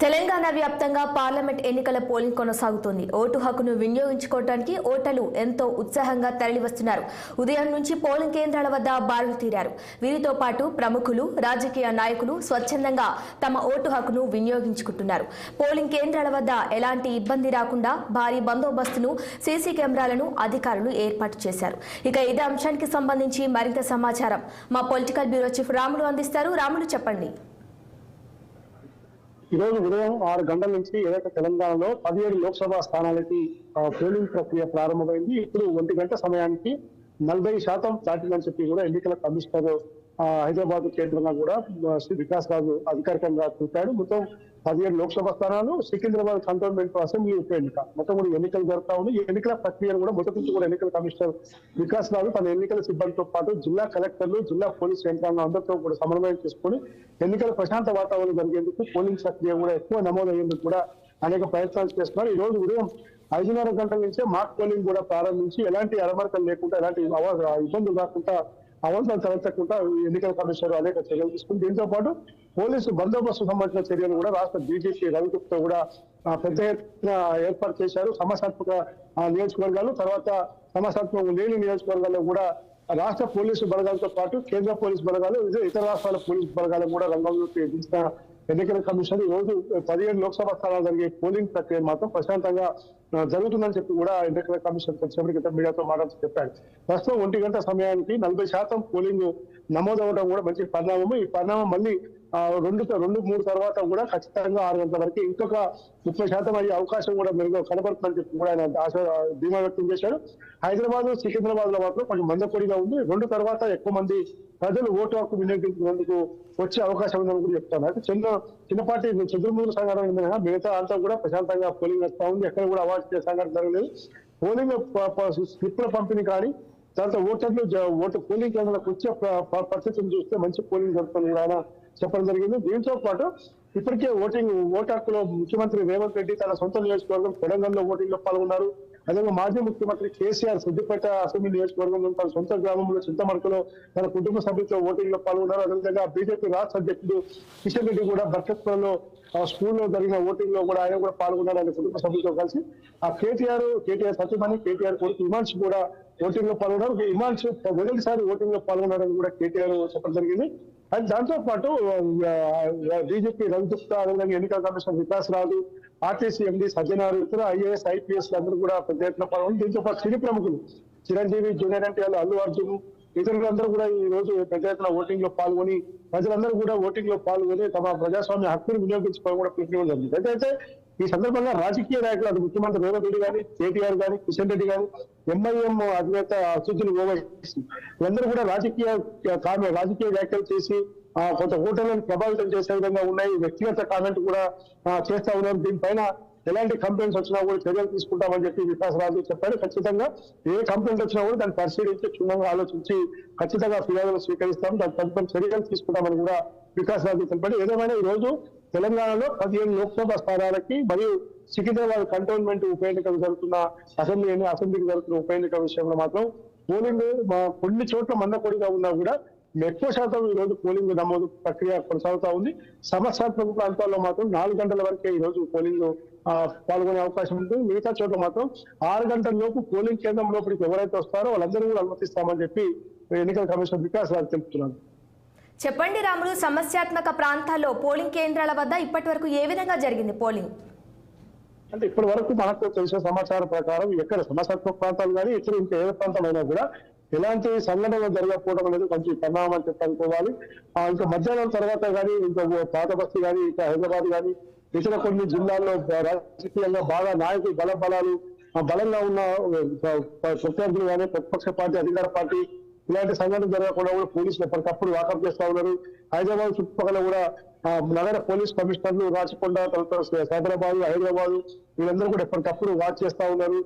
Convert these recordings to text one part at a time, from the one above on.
తెలంగాణ వ్యాప్తంగా పార్లమెంట్ ఎన్నికల పోలింగ్ కొనసాగుతోంది. ఓటు హక్కును వినియోగించుకోవడానికి ఓటర్లు ఎంతో ఉత్సాహంగా తరలివస్తున్నారు. ఉదయం నుంచి పోలింగ్ కేంద్రాల వద్ద బారులు తీరారు. వీరితో పాటు ప్రముఖులు, రాజకీయ నాయకులు స్వచ్ఛందంగా తమ ఓటు హక్కును వినియోగించుకుంటున్నారు. పోలింగ్ కేంద్రాల వద్ద ఎలాంటి ఇబ్బంది రాకుండా భారీ బందోబస్తును, సీసీ కెమెరాలను అధికారులు ఏర్పాటు చేశారు. ఇక ఇదే అంశానికి సంబంధించి మరింత సమాచారం మా పొలిటికల్ బ్యూరో చీఫ్ రాములు అందిస్తారు. రాములు, చెప్పండి. ఈ రోజు ఉదయం 6 గంటల నుంచి ఏదైతే తెలంగాణలో 17 లోక్సభ స్థానాలకి పోలింగ్ ప్రక్రియ ప్రారంభమైంది. ఇప్పుడు 1 గంట సమయానికి 40% దాటిందని చెప్పి కూడా ఎన్నికల కమిషనర్ హైదరాబాద్ కేంద్రంగా కూడా శ్రీ వికాస్ రాజు అధికారికంగా చూపాడు. మొత్తం 17 లోక్సభ స్థానాలు, సికింద్రాబాద్ కంటోన్మెంట్ అసెంబ్లీ ఉప ఎన్నిక, మొత్తం కూడా ఎన్నికలు జరుగుతా ఉంది. ఈ ఎన్నికల ప్రక్రియను కూడా మొదటి నుంచి కూడా ఎన్నికల కమిషనర్ వికాస్ రాజు తన ఎన్నికల సిబ్బందితో పాటు జిల్లా కలెక్టర్లు, జిల్లా పోలీస్ యంత్రాంగం అందరితో కూడా సమన్వయం చేసుకుని ఎన్నికల ప్రశాంత వాతావరణం జరిగేందుకు, పోలింగ్ ప్రక్రియ కూడా ఎక్కువ నమోదయ్యేందుకు కూడా అనేక ప్రయత్నాలు చేస్తున్నారు. ఈ రోజు ఉదయం 5:30 గంటల నుంచే మాక్ పోలింగ్ కూడా ప్రారంభించి ఎలాంటి అరమరకలు లేకుండా, ఎలాంటి ఇబ్బందులు రాకుండా, అవంతరం తలెత్తకుండా ఎన్నికల కమిషనర్ అనేక చర్యలు తీసుకుని, దీంతో పాటు పోలీసు బందోబస్తు సంబంధించిన చర్యలు కూడా రాష్ట్ర డీజీపీ రవిగుప్తా కూడా పెద్ద ఎత్తున ఏర్పాటు చేశారు. సమస్యాత్మక నియోజకవర్గాలు, తర్వాత సమస్యాత్మక లేని నియోజకవర్గాల్లో కూడా రాష్ట్ర పోలీసు బలగాలతో పాటు కేంద్ర పోలీసు బలగాలు, ఇతర రాష్ట్రాల పోలీసు బలగాలు కూడా రంగంలోకి దించిన ఎన్నికల కమిషన్ ఈ రోజు 17 లోక్సభ స్థానాలు జరిగే పోలింగ్ ప్రక్రియ మాత్రం ప్రశాంతంగా జరుగుతుందని చెప్పి కూడా ఎన్నికల కమిషన్ కొంచెం క్రితం మీడియాతో మాట్లాడుతూ చెప్పాడు. ప్రస్తుతం 1 గంట సమయానికి 40% పోలింగ్ నమోదవడం కూడా మంచి పరిణామం. ఈ పరిణామం మళ్ళీ 2-3 తర్వాత కూడా ఖచ్చితంగా 6 గంటల వరకు ఇంకొక 30% అయ్యే అవకాశం కూడా మెరుగు కనబడుతుందని చెప్పి కూడా ఆయన ధీమా వ్యక్తం చేశాడు. హైదరాబాద్, సికింద్రాబాద్ లో మాత్రం కొంచెం మందకొడిగా ఉంది. 2 తర్వాత ఎక్కువ మంది ప్రజలు ఓటు హక్కు వినియోగించేందుకు వచ్చే అవకాశం ఉందని కూడా చెప్తాను. అయితే చిన్నపాటి చంద్రమూరు సంఘటన మిగతా అంతా కూడా ప్రశాంతంగా పోలింగ్ వస్తా ఉంది. ఎక్కడ కూడా అవాంఛనీయ సంఘటన జరగలేదు. పోలింగ్ స్లిప్ల పంపిణీ కానీ, తర్వాత ఓటు పోలింగ్ కేంద్రాలకు వచ్చే పరిస్థితిని చూస్తే మంచి పోలింగ్ జరుగుతుంది కూడా ఆయన చెప్పడం జరిగింది. దీంతో పాటు ఇప్పటికే ఓటు హక్కులో ముఖ్యమంత్రి రేవంత్ రెడ్డి తన సొంత నియోజకవర్గం తెలంగాణలో ఓటింగ్ లో పాల్గొన్నారు. అదేవిధంగా మాజీ ముఖ్యమంత్రి కేసీఆర్ సిద్దిపేట అసెంబ్లీ నియోజకవర్గంలో తన సొంత గ్రామంలో చింతమరకలో తన కుటుంబ సభ్యులతో ఓటింగ్ లో పాల్గొన్నారు. అదేవిధంగా బీజేపీ రాష్ట్ర అధ్యక్షుడు కిషన్ రెడ్డి కూడా బర్కత్పురంలో స్కూల్లో జరిగిన ఓటింగ్ లో కూడా ఆయన కూడా పాల్గొన్నారు. ఆయన కుటుంబ సభ్యులతో కలిసి కేటీఆర్ సత్యమణి, కేటీఆర్ కొడుకు ఇమాన్స్ కూడా ఓటింగ్ లో పాల్గొన్నారు. ఇమాన్స్ మొదటిసారి ఓటింగ్ లో పాల్గొన్నారని కూడా కేటీఆర్ చెప్పడం జరిగింది. అండ్ దాంతో పాటు డీజీపీ రవిగుప్తా, అదేవిధంగా ఎన్నికల కమిషనర్ వికాస్ రాజు, ఆర్టీసీ ఎండీ సజ్జనారు, ఇతర ఐఏఎస్, ఐపీఎస్ అందరూ కూడా పెద్ద ఎత్తున పాల్గొన్నారు. దీంతో పాటు సినీ ప్రముఖులు చిరంజీవి, జూనియర్ ఎన్టీఆర్, అల్లు అర్జున్, ఇతరులందరూ కూడా ఈ రోజు పెద్ద ఎత్తున ఓటింగ్ లో పాల్గొని ప్రజలందరూ కూడా ఓటింగ్ లో పాల్గొని తమ ప్రజాస్వామ్య హక్కును వినియోగించుకోవడం కూడా పిలుపునివ్వడం జరిగింది. అయితే ఈ సందర్భంగా రాజకీయ నాయకులు, అటు ముఖ్యమంత్రి రేవంత్ రెడ్డి కానీ, కేటీఆర్ కానీ, కిషన్ రెడ్డి కానీ, ఎంఐఎం అధినేత అసదుద్దీన్ ఓవైసీ వీళ్ళందరూ కూడా రాజకీయ వ్యాఖ్యలు చేసి కొంత ఓటర్లను ప్రభావితం చేసే విధంగా ఉన్నాయి. వ్యక్తిగత కామెంట్ కూడా చేస్తా ఉన్నారు. దీనిపైన ఎలాంటి కంప్లైంట్స్ వచ్చినా కూడా చర్యలు తీసుకుంటామని చెప్పి వికాస్ రాజు చెప్పారు. ఖచ్చితంగా ఏ కంప్లైంట్ వచ్చినా కూడా దాన్ని పరిశీలించి క్షుణ్ణంగా ఆలోచించి ఖచ్చితంగా ఫిర్యాదులు స్వీకరిస్తాం, దాని తదుపరి చర్యలు తీసుకుంటామని కూడా వికాస్ రాజు తెలిపారు. ఏదేమైనా ఈ రోజు తెలంగాణలో 17 లోక్సభ స్థానాలకి మరియు సికింద్రాబాద్ కంటోన్మెంట్ ఉప ఎన్నికలు జరుగుతున్న అసెంబ్లీకి జరుగుతున్న ఉప ఎన్నిక విషయంలో మాత్రం పోలింగ్ కొన్ని చోట్ల మందకొడిగా ఉన్నా కూడా ఎక్కువ శాతం ఈ రోజు పోలింగ్ నమోదు ప్రక్రియ కొనసాగుతా ఉంది. సమస్యాత్మక ప్రాంతాల్లో మాత్రం 4 గంటల వరకే ఈ రోజు పోలింగ్ పాల్గొనే అవకాశం ఉంటుంది. మిగతా చోట్ల మాత్రం 6 గంటల లోపు పోలింగ్ కేంద్రం లోపలికి ఎవరైతే వస్తారో వాళ్ళందరూ కూడా అనుమతిస్తామని చెప్పి ఎన్నికల కమిషనర్ వికాస్ రాజు తెలుపుతున్నారు. చెప్పండి రాములు, సమస్యాత్మక ప్రాంతాల్లో పోలింగ్ కేంద్రాల వద్ద ఇప్పటి వరకు ఏ విధంగా జరిగింది పోలింగ్? అంటే ఇప్పటి వరకు మనకు తెలిసిన సమాచారం ప్రకారం ఎక్కడ సమస్యాత్మక ప్రాంతాలు కానీ ఇతర ఇంకా ఏ ప్రాంతాలైనా కూడా ఎలాంటి సంఘటనలు జరగకపోవడం అనేది కొంచెం పరిణామం అని చెప్పి అనుకోవాలి. ఇంకా మధ్యాహ్నం తర్వాత కానీ, ఇంకా పాత బస్తీ కానీ, ఇంకా హైదరాబాద్ కానీ, ఇతర కొన్ని జిల్లాల్లో రాజకీయంగా బాగా నాయకులు బలాలు బలంగా ఉన్న ప్రత్యర్థులు కానీ, ప్రతిపక్ష పార్టీ, అధికార పార్టీ ఇలాంటి సంఘటన జరగకుండా కూడా పోలీసులు ఎప్పటికప్పుడు వాకప్ చేస్తా ఉన్నారు. హైదరాబాద్ చుట్టుపక్కల కూడా నగర పోలీస్ కమిషనర్లు రాచకొండ, తర్వాత సైబరాబాద్, హైదరాబాద్ వీళ్ళందరూ కూడా ఎప్పటికప్పుడు వాచ్ చేస్తా ఉన్నారు.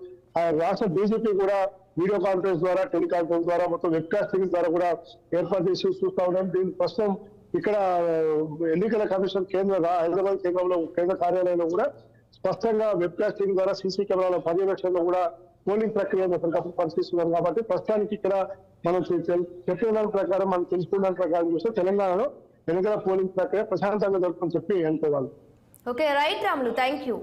రాష్ట్ర డీజీపీ కూడా వీడియో కాన్ఫరెన్స్ ద్వారా, టెలికాన్ఫరెన్స్ ద్వారా, మొత్తం వెబ్కాస్టింగ్ ద్వారా కూడా ఏర్పాటు చేసి చూస్తా ఉన్నారు. దీని ప్రస్తుతం ఇక్కడ ఎన్నికల కమిషన్ హైదరాబాద్ కేంద్రంలో కేంద్ర కార్యాలయంలో కూడా స్పష్టంగా వెబ్కాస్టింగ్ ద్వారా, సీసీ కెమెరాల పర్యవేక్షణలో కూడా పోలింగ్ ప్రక్రియను ఎప్పటికప్పుడు పరిశీలిస్తున్నారు. కాబట్టి ప్రస్తుతానికి ఇక్కడ మనం చెప్పిన దాని ప్రకారం, మనం తెలుసుకున్న దాని ప్రకారం చూస్తే తెలంగాణలో ఎన్నికల పోలింగ్ ప్రక్రియ ప్రశాంతంగా జరుగుతుందని చెప్పి అనుకోవాలి. Okay right Ramulu, thank you.